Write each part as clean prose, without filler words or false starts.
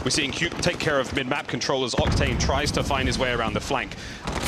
We're seeing Q take care of mid-map control as Octane tries to find his way around the flank.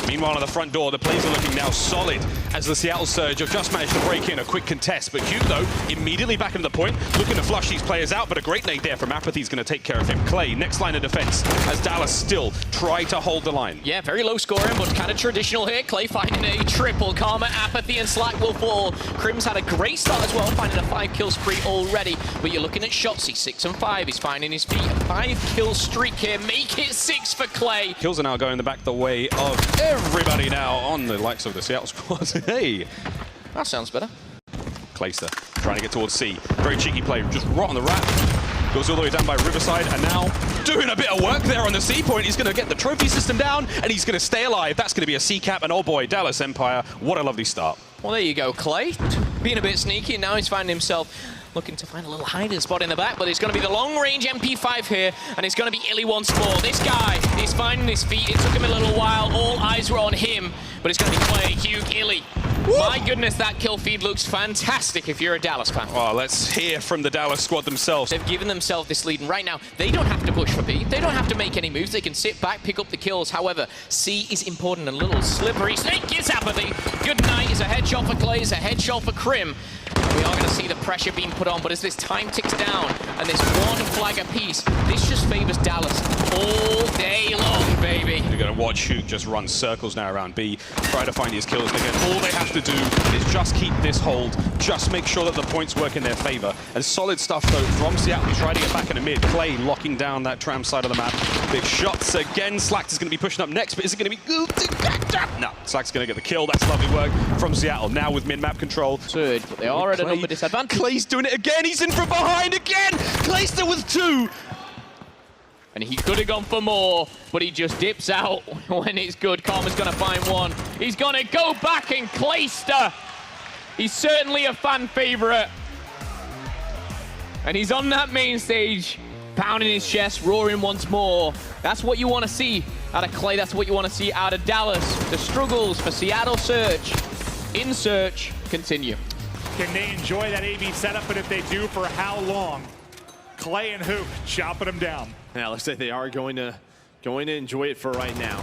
Meanwhile, on the front door, the plays are looking now solid as the Seattle Surge have just managed to break in a quick contest. But Q, though, immediately back into the point, looking to flush these players out, but a great nade there from Apathy is going to take care of him. Clay, next line of defense, as Dallas still try to hold the line. Yeah, very low scoring, but kind of traditional here. Clay finding a triple. Karma, Apathy, and Slack will fall. Crim's had a great start as well, finding a 5-kill spree already. But you're looking at Shotzzy, 6 and 5. He's finding his feet. A 5-kill streak here. Make it 6 for Clay. Kills are now going back the way of everybody now on the likes of the Seattle squad. Hey, That sounds better. Clayster trying to get towards C. Very cheeky play, just right on the wrap. Goes all the way down by Riverside, and now doing a bit of work there on the C point. He's going to get the trophy system down, and he's going to stay alive. That's going to be a C cap, and oh boy, Dallas Empire, what a lovely start. Well, there you go, Clay. Being a bit sneaky, and now he's finding himself looking to find a little hiding spot in the back, but it's going to be the long-range MP5 here, and it's going to be Illy once more. This guy is finding his feet. It took him a little while. All eyes were on him, but it's going to be Clay, Hugh, Illy. Woo! My goodness, that kill feed looks fantastic if you're a Dallas fan. Well, let's hear from the Dallas squad themselves. They've given themselves this lead, and right now, they don't have to push for B. They don't have to make any moves. They can sit back, pick up the kills. However, C is important. A little slippery snake gets Apathy. Good night is a headshot for Clay, is a headshot for Crim. We are going to see the pressure being put on, but as this time ticks down and this one flag apiece, this just favors Dallas all day long, baby. You're going to watch Hugh just run circles now around B, try to find his kills. Again, all they have to do is just keep this hold, just make sure that the points work in their favor. And solid stuff, though, from Seattle. He's trying to get back in the mid. Clay locking down that tram side of the map. Big shots again. Slack is going to be pushing up next, but is it going to be... No, Slack's going to get the kill. That's lovely work from Seattle. Now with mid-map control. Surge, but they are at a number disadvantage. Clay's doing it again. He's in from behind again. Clayster with 2. And he could have gone for more, but he just dips out when it's good. Karma's going to find one. He's going to go back, and Clayster, he's certainly a fan favorite. And he's on that main stage, pounding his chest, roaring once more. That's what you want to see out of Clay. That's what you want to see out of Dallas. The struggles for Seattle Surge in Search continue. Can they enjoy that AB setup? But if they do, for how long? Clay and Hoop chopping them down. Yeah, looks like they are going to enjoy it for right now.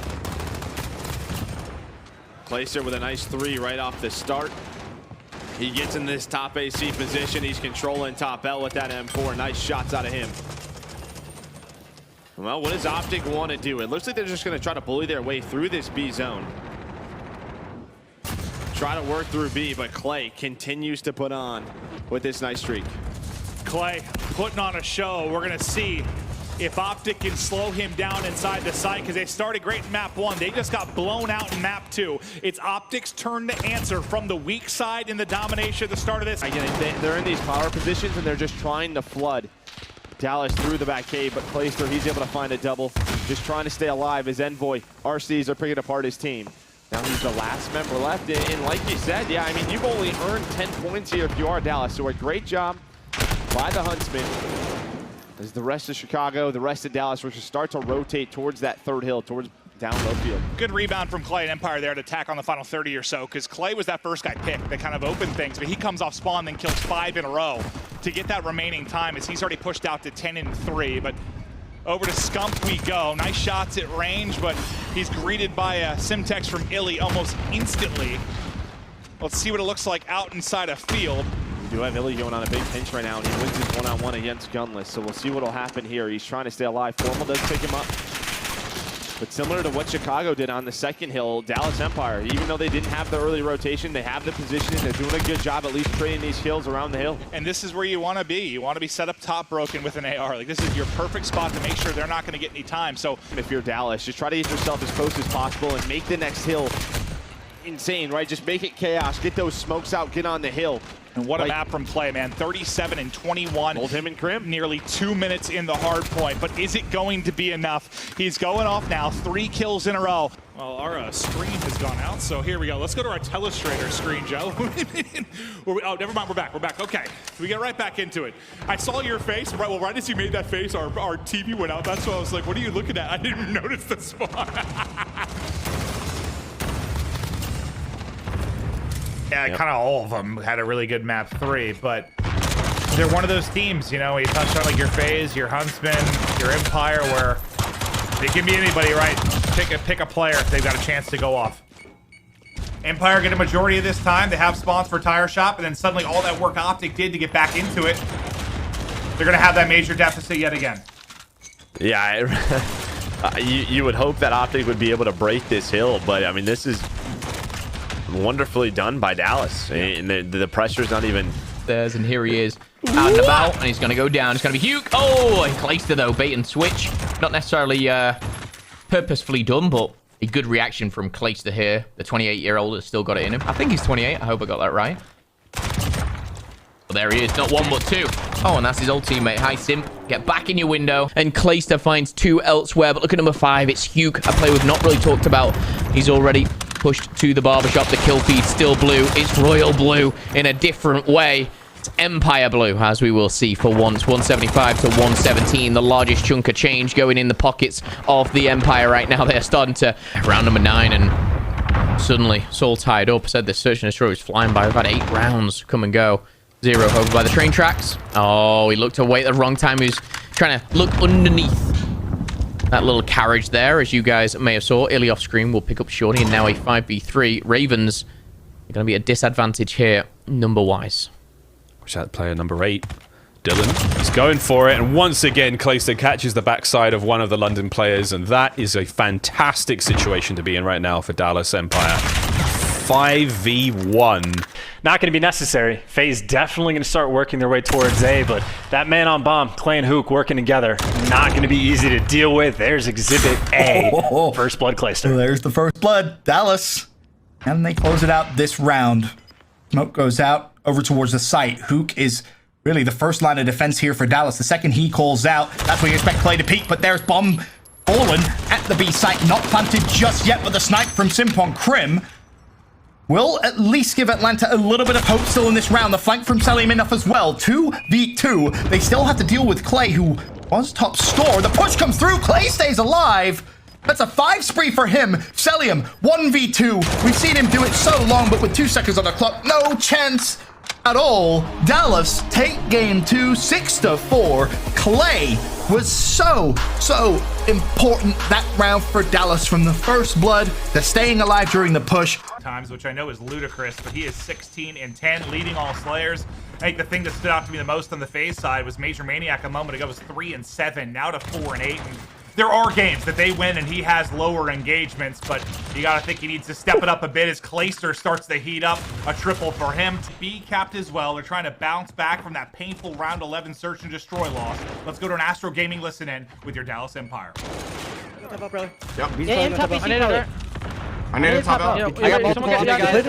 Clayster with a nice 3 right off the start. He gets in this top AC position. He's controlling top L with that M4. Nice shots out of him. Well, what does OpTic want to do? It looks like they're just going to try to bully their way through this B zone. Try to work through B, but Clay continues to put on with this nice streak. Clay putting on a show. We're going to see if OpTic can slow him down inside the site, because they started great in map 1. They just got blown out in map 2. It's OpTic's turn to answer from the weak side in the domination at the start of this. Again, they're in these power positions, and they're just trying to flood Dallas through the back cave, but Clayster, he's able to find a double. Just trying to stay alive as Envoy, RCs are picking apart his team. Now he's the last member left, and like you said, yeah, I mean, you've only earned 10 points here if you are Dallas, so a great job by the Huntsman. As the rest of Chicago, the rest of Dallas will start to rotate towards that third hill, towards down low field. Good rebound from Clay and Empire there to attack on the final 30 or so, because Clay was that first guy picked that kind of opened things, but he comes off spawn, then kills 5 in a row to get that remaining time, as he's already pushed out to 10 and 3. But over to Scump we go. Nice shots at range, but he's greeted by a Simtex from Illy almost instantly. Let's see what it looks like out inside a field. We do have Illy going on a big pinch right now, and he wins his one-on-one against Gunless, so we'll see what will happen here. He's trying to stay alive. Formal does pick him up. But similar to what Chicago did on the second hill, Dallas Empire, even though they didn't have the early rotation, they have the positioning. They're doing a good job at least creating these kills around the hill. And this is where you want to be. You want to be set up top broken with an AR. Like, this is your perfect spot to make sure they're not going to get any time. So if you're Dallas, just try to get yourself as close as possible and make the next hill insane, right? Just make it chaos. Get those smokes out. Get on the hill. And what a map from Clay, man. 37 and 21. Hold him and Crim. Nearly 2 minutes in the hard point. But is it going to be enough? He's going off now. 3 kills in a row. Well, our screen has gone out, so here we go. Let's go to our Telestrator screen, Joe. Oh, never mind. We're back. We're back. Okay. We get right back into it. I saw your face. Right, well, right as you made that face, our TV went out. That's why I was like, what are you looking at? I didn't even notice the spot. Yeah, kind of all of them had a really good map 3, but they're one of those teams, you know, you touched on like your FaZe, your Huntsman, Your Empire, where it can be anybody, right? Pick a player if they've got a chance to go off. Empire get a majority of this time. They have spawns for Tire Shop, and then suddenly all that work OpTic did to get back into it, they're going to have that major deficit yet again. Yeah, you would hope that OpTic would be able to break this hill, but I mean, this is wonderfully done by Dallas. And the pressure's not even... And here he is, out and about, and he's going to go down. It's going to be Hugh. Oh, and Clayster, though, bait and switch. Not necessarily purposefully done, but a good reaction from Clayster here. The 28-year-old has still got it in him. I think he's 28. I hope I got that right. Well, there he is. Not one, but two. Oh, and that's his old teammate. Hi, Simp. Get back in your window. And Clayster finds two elsewhere, but look at number 5. It's Hugh, a player we've not really talked about. He's already pushed to the barbershop. The kill feed still blue. It's royal blue in a different way. It's Empire blue, as we will see for once. 175 to 117, the largest chunk of change going in the pockets of the Empire right now. They're starting to round number 9, and suddenly it's all tied up. I said the search and destroy was flying by. We've had 8 rounds come and go. 0 over by the train tracks. Oh, he looked away at the wrong time. He was trying to look underneath that little carriage there, as you guys may have saw. Illy off screen will pick up Shorty, and now a 5v3. Ravens are going to be at a disadvantage here, number-wise. Watch out, player number 8, Dylan. He's going for it, and once again, Clayster catches the backside of one of the London players, and that is a fantastic situation to be in right now for Dallas Empire. 5v1. Not going to be necessary. FaZe definitely going to start working their way towards A, but that man on bomb, Clay and Hook working together, not going to be easy to deal with. There's Exhibit A. First blood, Clayster. There's the first blood, Dallas. And they close it out this round. Smoke goes out over towards the site. Hook is really the first line of defense here for Dallas. The second he calls out, that's where you expect Clay to peek, but there's bomb fallen at the B site. Not planted just yet, but the snipe from Simp on Crim will at least give Atlanta a little bit of hope still in this round. The flank from Selim enough as well. 2v2. They still have to deal with Clay, who was top score. The push comes through. Clay stays alive. That's a 5 spree for him. Selim, 1v2. We've seen him do it so long, but with 2 seconds on the clock, no chance at all. Dallas take game 2, 6-4. Clay was so important that round for Dallas, from the first blood to staying alive during the push. Times, which I know is ludicrous, but he is 16-10, leading all Slayers. I think the thing that stood out to me the most on the FaZe side was Major Maniac a moment ago was 3-7, now to 4-8. And there are games that they win and he has lower engagements, but you gotta think he needs to step it up a bit as Clayster starts to heat up. A triple for him. B capped as well. They're trying to bounce back from that painful round 11 search and destroy loss. Let's go to an Astro Gaming listen in with your Dallas Empire. Top up, brother. Yep. Yeah, top up. I need a top out. I got multiple on there, guys.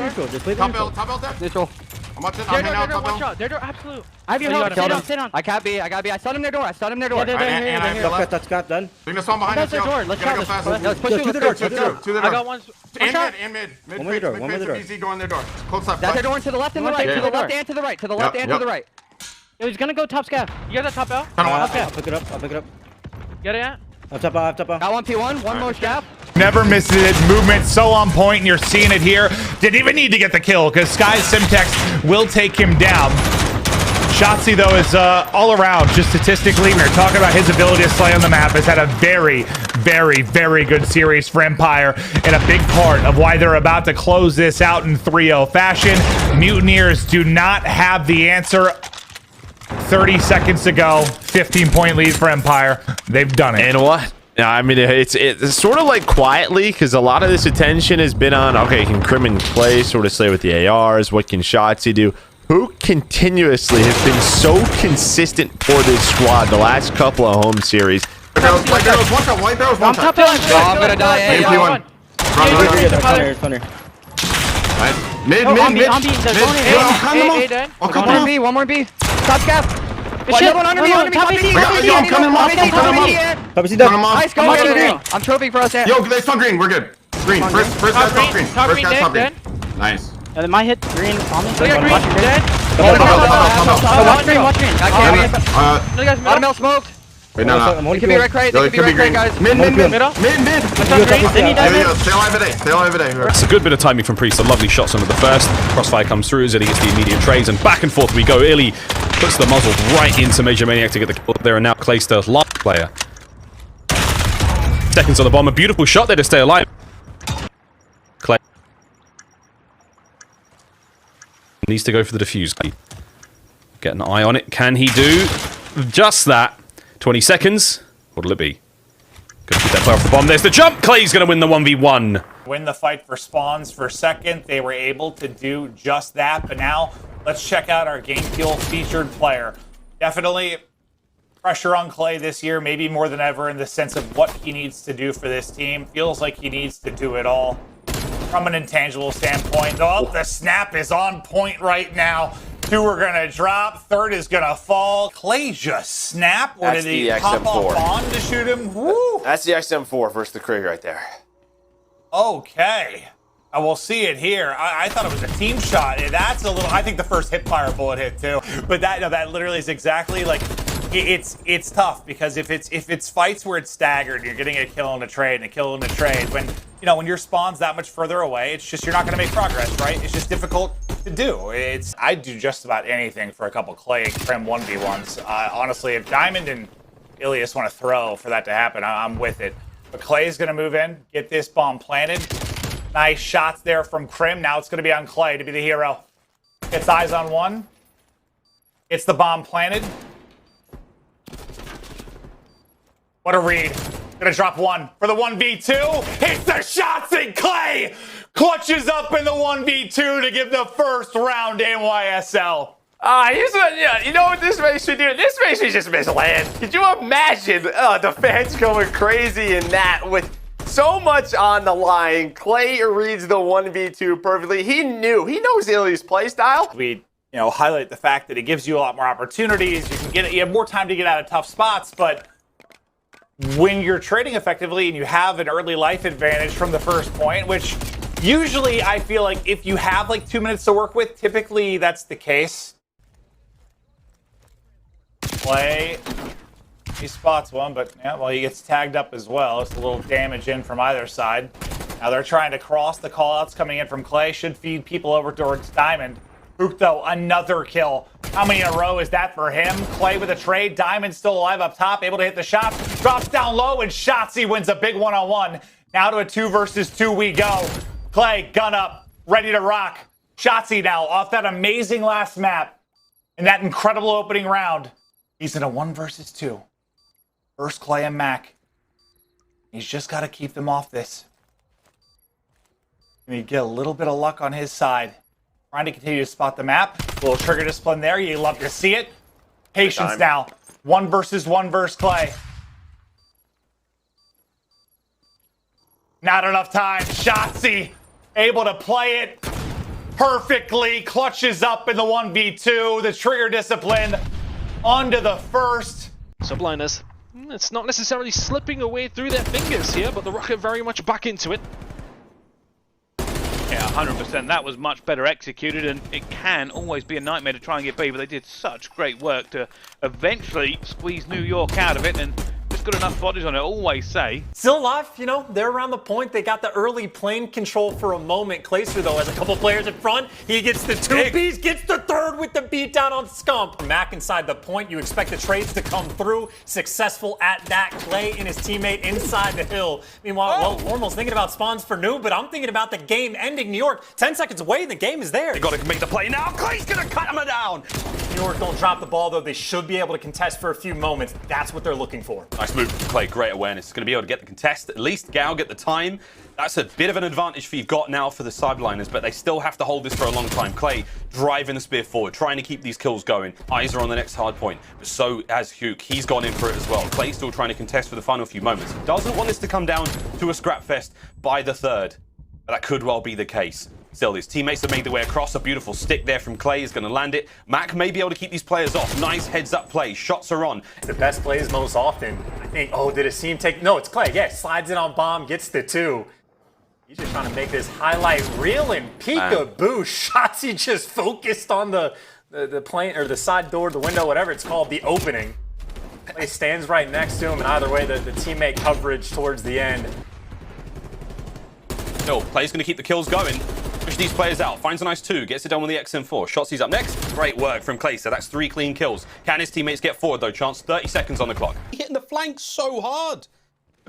Top out there. Neutral. I'm watching. I'm hanging out top out. They're absolute. I have your help. Sit on. I can't be. I stun him their door. I stun him their door. And I feel left. That's got done. Bring the song behind us. That's the door. Let's go. Let's push through the door. To the door. I got one. And mid. One way door. BZ going their door. Close left. That's their door to the left and the right. To the left and to the right. To the left and to the right. He's gonna go top scav. You got that top out? I'll pick it up. Get it at? Top out. Got one P1. One more scav. Never misses it. Movement so on point, and you're seeing it here. Didn't even need to get the kill because Sky's Simtex will take him down. Shotzzy, though, is all around, just statistically, we're talking about his ability to slay on the map, has had a very good series for Empire, and a big part of why they're about to close this out in 3-0 fashion. Mutineers do not have the answer. 30 seconds to go, 15-point lead for Empire. They've done it. And what? I mean, it's sort of like quietly, because a lot of this attention has been on, okay, can Crim and Clay sort of slay with the ARs? What can Shotzzy do? Who continuously has been so consistent for this squad the last couple of home series? White barrels, one shot. I'm gonna die. AP1. Mid. One more B. Top scav. Shit. One under me. I'm coming off. Nice, go green. I'm trophy for us. Yo, they stun green. We're good. Green. First guy's top green. First guy's top green. Nice. And then my hit green on me. Watch green. Automel smoked. Wait, no. It could be red crate. It could be red crate, guys. Mid. Stay alive a day. It's a good bit of timing from Priest. Some lovely shots under the first. Crossfire comes through. Zilly gets the immediate trades, and back and forth we go. Illy puts the muzzle right into Major Maniac to get the kill there, and now Clayster, last player seconds on the bomb. A beautiful shot there to stay alive. Clay needs to go for the defuse. Get an eye on it. Can he do just that? 20 seconds. What'll it be? Gonna keep that player off the bomb. There's the jump. Clay's gonna win the 1v1. Win the fight for spawns for second. They were able to do just that. But now let's check out our Game Fuel featured player. Definitely pressure on Clay this year, maybe more than ever, in the sense of what he needs to do for this team. Feels like he needs to do it all. From an intangible standpoint, oh, the snap is on point right now. 2 are gonna drop, 3rd is gonna fall. Clay just snap, or did he pop off on to shoot him? Woo! That's the XM4 versus the Krieg right there. Okay. I will see it here. I thought it was a team shot. That's a little, I think the first hip fire bullet hit too. But that literally is exactly like, it's tough because if it's fights where it's staggered, you're getting a kill and a trade and a kill and a trade. When your spawn's that much further away, it's just, you're not gonna make progress, right? It's just difficult to do. I'd do just about anything for a couple Clay and Krim 1v1s. Honestly, if Diamond and Ilias want to throw for that to happen, I'm with it. But Clay's gonna move in, get this bomb planted. Nice shots there from Krim. Now it's gonna be on Clay to be the hero. Gets eyes on one. Gets the bomb planted. What a read. Gonna drop 1 for the 1v2. Hits the shots and Clay clutches up in the 1v2 to give the first round to NYSL. You know what this makes me do? This makes me just miss land. Could you imagine the fans going crazy in that with so much on the line? Clay reads the 1v2 perfectly. He knows Ili's play style. We highlight the fact that it gives you a lot more opportunities. You have more time to get out of tough spots, but when you're trading effectively and you have an early life advantage from the first point, which usually I feel like if you have like 2 minutes to work with, typically that's the case. Clay, he spots one, but he gets tagged up as well. It's a little damage in from either side. Now they're trying to cross. The callouts coming in from Clay should feed people over towards Diamond. Hook, though, another kill. How many in a row is that for him? Clay with a trade. Diamond still alive up top, able to hit the shot. Drops down low, and Shotzzy wins a big one-on-one. Now to a 2 versus 2 we go. Clay, gun up, ready to rock. Shotzzy now off that amazing last map in that incredible opening round. He's in a 1 versus 2. First Clay and Mac. He's just got to keep them off this. And he get a little bit of luck on his side. Trying to continue to spot the map. A little trigger discipline there. You love to see it. Patience now. 1 versus 1 versus Clay. Not enough time. Shotzzy able to play it perfectly. Clutches up in the 1v2. The trigger discipline onto the first. Subliners. It's not necessarily slipping away through their fingers here, but the Rocket very much back into it. Yeah, 100%. That was much better executed, and it can always be a nightmare to try and get B, but they did such great work to eventually squeeze New York out of it, and just got enough bodies on it, always say. Still alive, they're around the point. They got the early plane control for a moment. Clayster, though, has a couple players in front. He gets the 2 Bs, gets the 3rd with the beatdown on Scump. Mac inside the point. You expect the trades to come through. Successful at that. Clay and his teammate inside the hill. Meanwhile, well, almost thinking about spawns for Noob, but I'm thinking about the game ending. New York, 10 seconds away, and the game is there. They got to make the play now. Clay's going to cut him down. New York don't drop the ball, though. They should be able to contest for a few moments. That's what they're looking for. Nice move from Clay. Great awareness. He's going to be able to get the contest. At least Gal get the time. That's a bit of an advantage for you've got now for the Subliners, but they still have to hold this for a long time. Clay driving the spear forward, trying to keep these kills going. Eyes are on the next hard point, but so has Hugh. He's gone in for it as well. Clay's still trying to contest for the final few moments. He doesn't want this to come down to a scrap fest by the 3rd, but that could well be the case. Still, his teammates have made their way across. A beautiful stick there from Clay is going to land it. Mac may be able to keep these players off. Nice heads-up play. Shots are on. The best plays most often. I think, did a team take... No, it's Clay. Yeah, slides in on bomb, gets the 2. He's just trying to make this highlight reel and peekaboo. Shotzzy just focused on the plane, or the side door, the window, whatever it's called, the opening. Clay stands right next to him, and either way, the teammate coverage towards the end. Still, Clay's going to keep the kills going. Push these players out, finds a nice 2, gets it done with the XM4. Shotzi's up next. Great work from Clayster. That's 3 clean kills. Can his teammates get forward though? Chance 30 seconds on the clock. Hitting the flank so hard.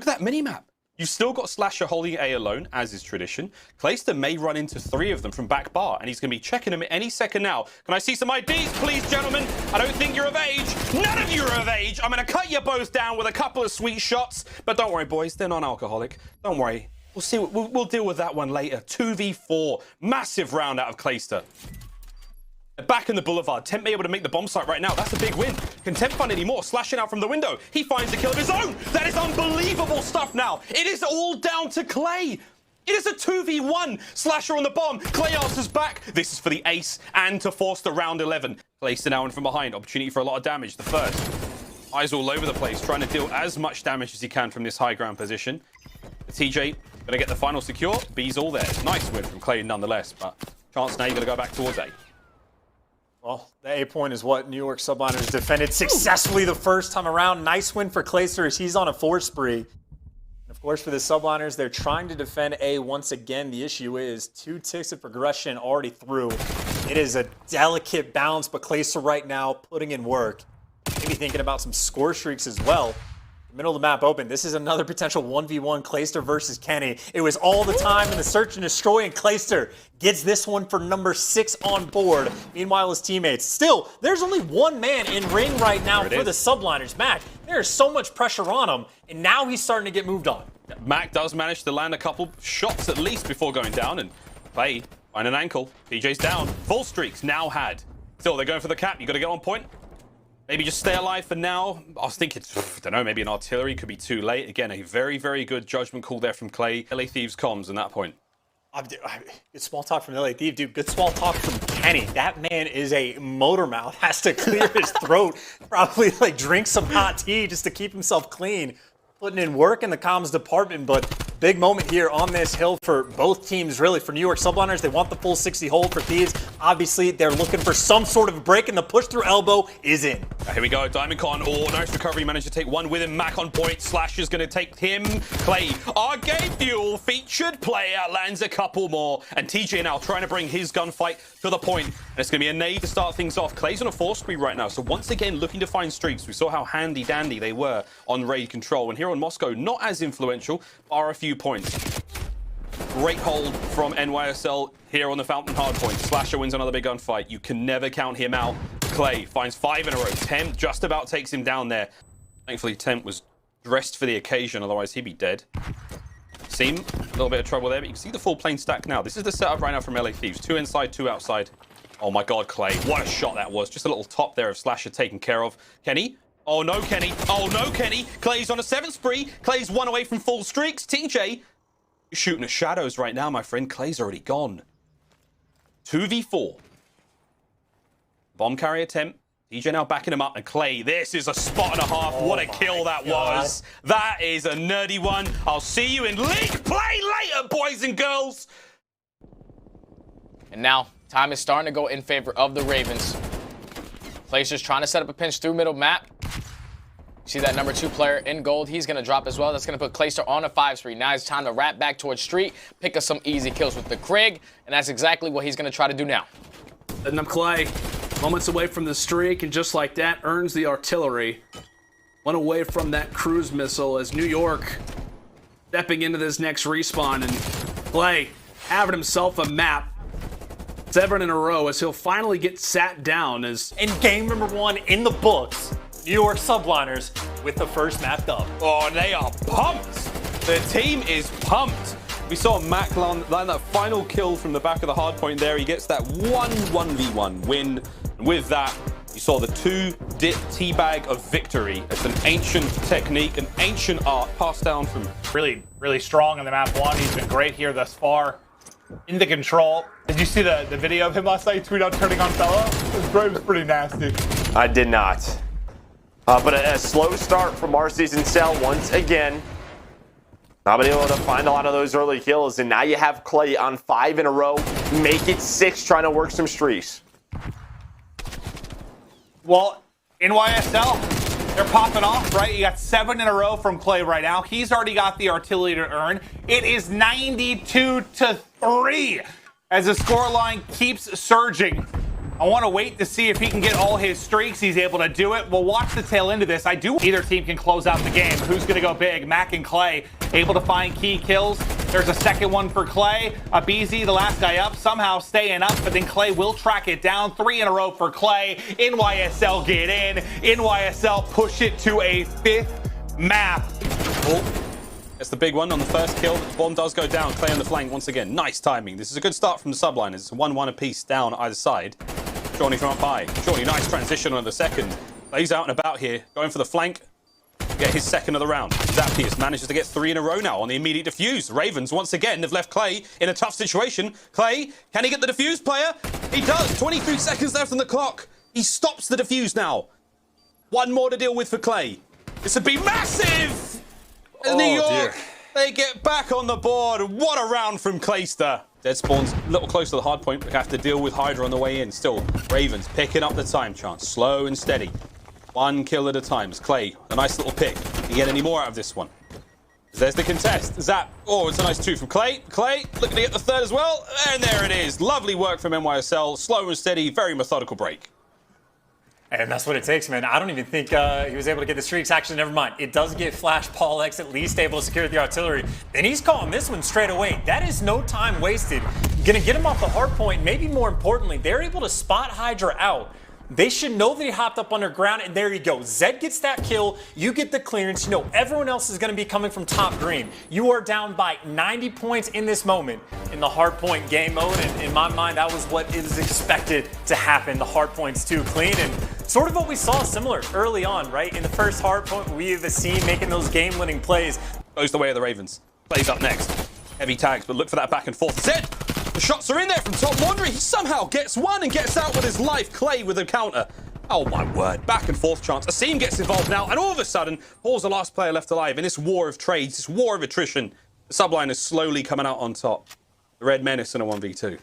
Look at that mini-map. You've still got Slasher holding A alone, as is tradition. Clayster may run into 3 of them from back bar, and he's going to be checking them any second now. Can I see some IDs, please, gentlemen? I don't think you're of age. None of you are of age. I'm going to cut you both down with a couple of sweet shots. But don't worry, boys. They're non-alcoholic. Don't worry. We'll see. We'll deal with that one later. 2v4. Massive round out of Clayster. Back in the Boulevard. Temp able to make the bomb site right now. That's a big win. Can Temp find any more? Slashing out from the window. He finds the kill of his own. That is unbelievable stuff now. It is all down to Clay. It is a 2v1. Slasher on the bomb. Clay answers back. This is for the ace and to force the round 11. Clayster now in from behind. Opportunity for a lot of damage. The first. Eyes all over the place. Trying to deal as much damage as he can from this high ground position. TJ going to get the final secure. B's all there. Nice win from Clay nonetheless. But chance now you're going to go back towards A. Well, the A point is what New York Subliners defended successfully the first time around. Nice win for Clayster as he's on a 4 spree. And of course, for the Subliners, they're trying to defend A once again. The issue is 2 ticks of progression already through. It is a delicate balance, but Clayster right now putting in work. Maybe thinking about some score streaks as well. Middle of the map open. This is another potential 1v1 Clayster versus Kenny. It was all the time in the search and destroy, and Clayster gets this one for number 6 on board. Meanwhile, his teammates. Still, there's only one man in ring right now for the Subliners. Mac, there's so much pressure on him, and now he's starting to get moved on. Mac does manage to land a couple shots at least before going down, and Clay find an ankle. PJ's down. Full streaks now had. Still, they're going for the cap. You got to get on point. Maybe just stay alive for now. I was thinking, I don't know, maybe an artillery could be too late. Again, a very, very good judgment call there from Clay. LA Thieves comms on that point. Good small talk from LA Thief, dude. Good small talk from Kenny. That man is a motor mouth. Has to clear his throat. Probably like drink some hot tea just to keep himself clean. Putting in work in the comms department, but big moment here on this hill for both teams, really. For New York Subliners, they want the full 60 hold. For Thieves, obviously, they're looking for some sort of a break, and the push through elbow is in. Here we go. Diamond Con. Oh, nice recovery. Managed to take one with him. Mac on point. Slash is going to take him. Clay, our game fuel featured player, lands a couple more. And TJ now trying to bring his gunfight to the point. And it's going to be a nade to start things off. Clay's on a 4 spree right now. So once again, looking to find streaks. We saw how handy dandy they were on raid control. And here on Moscow, not as influential, bar a few points. Great hold from NYSL here on the Fountain hardpoint. Slasher wins another big gunfight. You can never count him out. Clay finds 5 in a row. Temp just about takes him down there. Thankfully, Temp was dressed for the occasion, otherwise he'd be dead. Seem a little bit of trouble there, but you can see the full plane stack now. This is the setup right now from LA Thieves. 2 inside, 2 outside. Oh my god, Clay. What a shot that was. Just a little top there of Slasher taken care of. Kenny? Oh no, Kenny. Oh no, Kenny. Clay's on a 7 spree. Clay's 1 away from full streaks. TJ, you're shooting at shadows right now, my friend. Clay's already gone. 2v4. Bomb carrier Temp. TJ now backing him up. And Clay, this is a spot and a half. What a kill that was. That is a nerdy one. I'll see you in league play later, boys and girls. And now, time is starting to go in favor of the Ravens. Clayster's trying to set up a pinch through middle map. See that number 2 player in gold. He's going to drop as well. That's going to put Clayster on a 5 spree. Now it's time to wrap back towards street, pick up some easy kills with the Krig, and that's exactly what he's going to try to do now. Setting up Clay. Moments away from the streak, and just like that, earns the artillery. 1 away from that cruise missile as New York stepping into this next respawn, and Clay having himself a map. 7 in a row as he'll finally get sat down as... In game number 1 in the books, New York Subliners with the first map dub. Oh, they are pumped. The team is pumped. We saw Mac land that final kill from the back of the hard point there. He gets that 1v1 win. And with that, you saw the 2-dip teabag of victory. It's an ancient technique, an ancient art passed down from... Really, really strong in the map 1. He's been great here thus far. In the control. Did you see the video of him last night? Tweet out turning on fellow? His grave was pretty nasty. I did not. But a slow start from our season cell once again. Not been able to find a lot of those early kills, and now you have Clay on 5 in a row. Make it 6, trying to work some streaks. Well, NYSL, they're popping off, right? You got 7 in a row from Clay right now. He's already got the artillery to earn. It is 92-3 as the scoreline keeps surging I want to wait to see if he can get all his streaks. He's able to do it. We'll watch the tail end of this. Either team can close out the game. Who's going to go big? Mac and Clay able to find key kills. There's a second one for Clay. BZ, the last guy up, somehow staying up, but then Clay will track it down. 3 in a row for Clay. NYSL get in. NYSL push it to a 5th map. That's the big one on the first kill. The bomb does go down. Clay on the flank once again. Nice timing. This is a good start from the Subliners. It's 1-1 apiece down either side. Johnny from up high. Johnny, nice transition on the second. Clay's out and about here. Going for the flank. Get his second of the round. Zappius manages to get 3 in a row now on the immediate defuse. Ravens, once again, have left Clay in a tough situation. Clay, can he get the defuse, player? He does. 23 seconds left on the clock. He stops the defuse now. 1 more to deal with for Clay. This would be massive! New York, they get back on the board. What a round from Clayster. Dead Spawn's a little close to the hard point, but have to deal with Hydra on the way in. Still, Ravens picking up the time chance. Slow and steady. 1 kill at a time. Clay, a nice little pick. Can you get any more out of this one? There's the contest. Zap. Oh, it's a nice 2 from Clay. Clay looking to get the 3rd as well. And there it is. Lovely work from NYSL. Slow and steady. Very methodical break. And that's what it takes, man. I don't even think he was able to get the streaks. Actually, never mind. It does get Flash Paul X at least able to secure the artillery. Then he's calling this one straight away. That is no time wasted. Gonna get him off the hard point. Maybe more importantly, they're able to spot Hydra out. They should know that he hopped up underground, and there you go. Zed gets that kill, you get the clearance. You know everyone else is going to be coming from top green. You are down by 90 points in this moment in the hard point game mode, and in my mind, that was what is expected to happen. The hard point's too clean, and sort of what we saw similar early on, right? In the first hard point, we have seen making those game-winning plays. Goes the way of the Ravens. Plays up next. Heavy tags, but look for that back and forth. Zed! The shots are in there from top laundry. He somehow gets one and gets out with his life. Clay with a counter. Oh my word. Back and forth chance. Asim gets involved now, and all of a sudden, Paul's the last player left alive in this war of trades, this war of attrition. The Subliners slowly coming out on top. The Red Menace in a 1v2.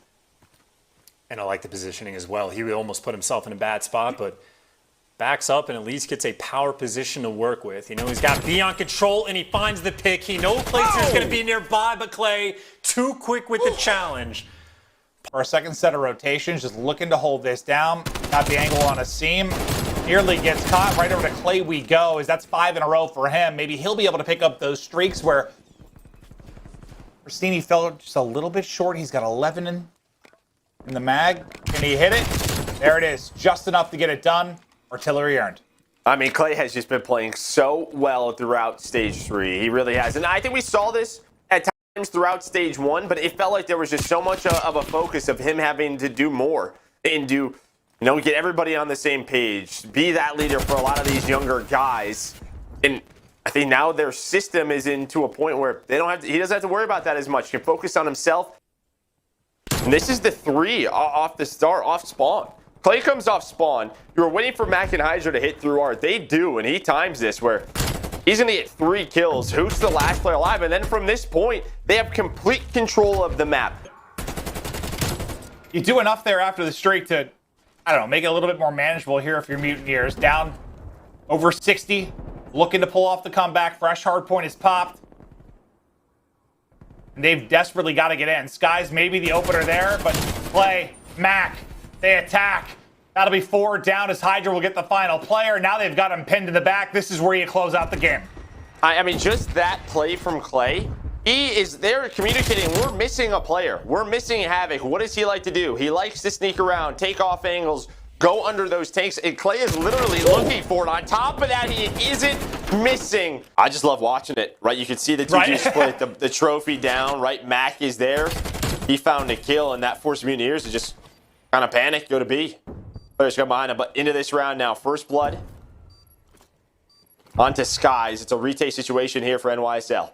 And I like the positioning as well. He almost put himself in a bad spot, but backs up and at least gets a power position to work with. You know, he's got B on control and he finds the pick. He knows Clayster's going to be nearby, but Clay too quick with the challenge. For a second set of rotations, just looking to hold this down. Got the angle on Asim. Nearly gets caught. Right over to Clay we go, as that's 5 in a row for him. Maybe he'll be able to pick up those streaks where Rustini fell just a little bit short. He's got 11 in the mag. Can he hit it? There it is. Just enough to get it done. Artillery earned. I mean, Clay has just been playing so well throughout stage 3. He really has. And I think we saw this at times throughout stage 1, but it felt like there was just so much of a focus of him having to do more and do, you know, get everybody on the same page, be that leader for a lot of these younger guys. And I think now their system is into a point where they don't have to, he doesn't have to worry about that as much. He can focus on himself. And this is the 3 off the start, off spawn. Clay comes off spawn. You were waiting for Mac and Hydra to hit through art. They do, and he times this where he's going to get 3 kills. Who's the last player alive? And then from this point, they have complete control of the map. You do enough there after the streak to, I don't know, make it a little bit more manageable here if you're Mutineers. Down over 60, looking to pull off the comeback. Fresh hard point is popped. And they've desperately got to get in. Sky's maybe the opener there, but Clay, Mac, they attack. That'll be 4 down as Hydra will get the final player. Now they've got him pinned in the back. This is where you close out the game. I mean, just that play from Clay, they're communicating, we're missing a player. We're missing Havoc. What does he like to do? He likes to sneak around, take off angles, go under those tanks, and Clay is literally looking for it. On top of that, he isn't missing. I just love watching it, right? You can see the 2G split, the trophy down, right? Mac is there. He found a kill, and that forced Mutineers to just kind of panic, go to B. Players come behind him, but into this round now. First blood. On to Skies. It's a retake situation here for NYSL.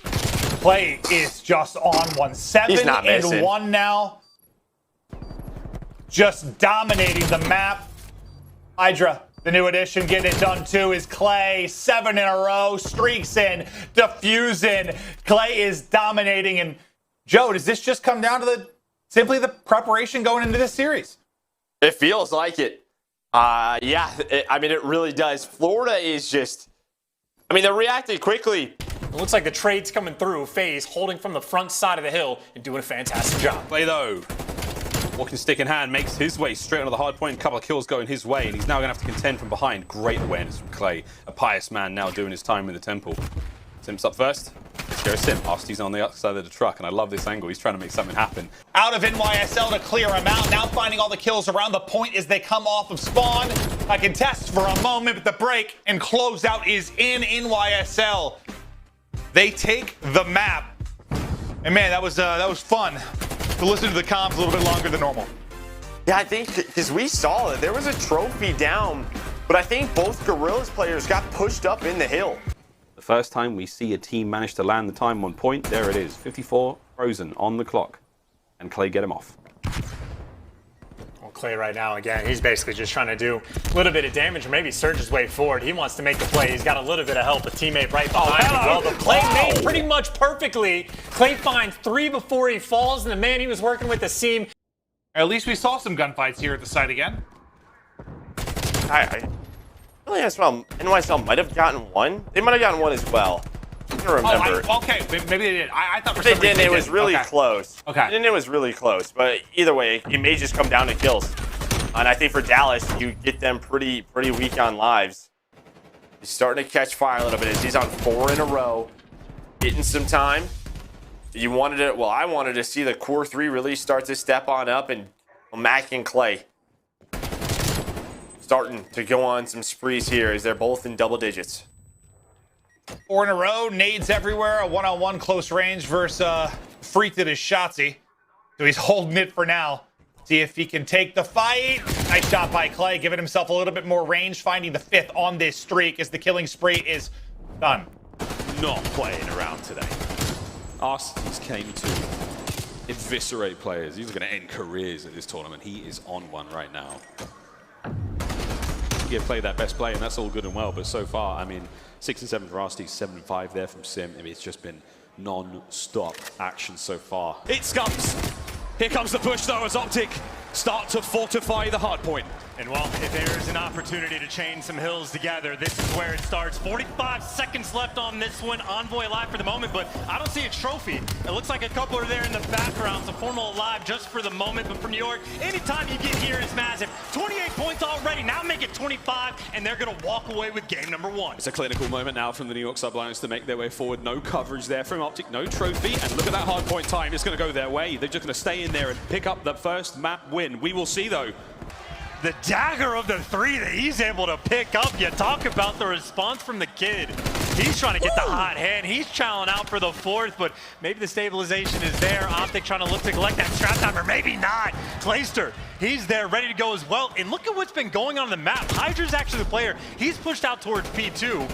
Clay is just on one. 7-1 now. Just dominating the map. Hydra, the new addition, getting it done too, is Clay. 7 in a row. Streaks in. Diffusing. Clay is dominating. And Joe, does this just come down to simply the preparation going into this series? It feels like it. Yeah, I mean, it really does. Florida is just, I mean, they reacted quickly. It looks like the trade's coming through. FaZe holding from the front side of the hill and doing a fantastic job. Play though. Walking stick in hand, makes his way straight onto the hard point. A couple of kills going his way, and he's now going to have to contend from behind. Great awareness from Clay. A pious man now doing his time in the temple. Sim's up first. Let's go Sim. Arsty's on the other side of the truck, and I love this angle. He's trying to make something happen. Out of NYSL to clear him out. Now finding all the kills around the point as they come off of spawn. I contest for a moment, but the break and closeout is in NYSL. They take the map. And man, that was fun to listen to the comms a little bit longer than normal. Yeah, I think because we saw it. There was a trophy down, but I think both Gorillas players got pushed up in the hill. The first time we see a team manage to land the time on point, there it is. 54 frozen on the clock. And Clay get him off. Well, Clay right now, again, he's basically just trying to do a little bit of damage or maybe surge his way forward. He wants to make the play. He's got a little bit of help, a teammate right behind him. Well, the play made pretty much perfectly. Clay finds 3 before he falls, and the man he was working with, the seam. At least we saw some gunfights here at the site again. I really asked about NYSL might have gotten one. They might have gotten one as well. I don't remember. Okay, maybe they did. I thought for they some reason did. It was really close. Okay. And it was really close. But either way, it may just come down to kills. And I think for Dallas, you get them pretty weak on lives. He's starting to catch fire a little bit as he's on 4 in a row, getting some time. You wanted it. Well, I wanted to see the core 3 really start to step on up, and Mac and Clay starting to go on some sprees here as they're both in double digits. 4 in a row, nades everywhere, a one-on-one close range versus freak that is Shotzi. So he's holding it for now. See if he can take the fight. Nice shot by Clay, giving himself a little bit more range, finding the 5th on this streak as the killing spree is done. Not playing around today. Arsty's came to eviscerate players. He's going to end careers at this tournament. He is on one right now. He played that best play, and that's all good and well, but so far, I mean, 6 and 7 for Arsty, 7 and 5 there from Sim. I mean, it's just been non-stop action so far. It scums. Here comes the push, though, as OpTic start to fortify the hard point. And well, if there's an opportunity to chain some hills together, this is where it starts. 45 seconds left on this one. Envoy alive for the moment, but I don't see a trophy. It looks like a couple are there in the background, so Formal alive just for the moment. But for New York, anytime you get here, it's massive. 28 points already, now make it 25, and they're gonna walk away with game number 1. It's a clinical moment now from the New York Subliners to make their way forward. No coverage there from OpTic, no trophy, and look at that hard point time. It's gonna go their way. They're just gonna stay in there and pick up the first map win. We will see, though. The dagger of the 3 that he's able to pick up. You talk about the response from the kid. He's trying to get the hot hand. He's chowing out for the 4th, but maybe the stabilization is there. OpTic trying to look to collect that strap timer. Maybe not. Clayster, he's there, ready to go as well. And look at what's been going on the map. Hydra's actually the player. He's pushed out towards P2.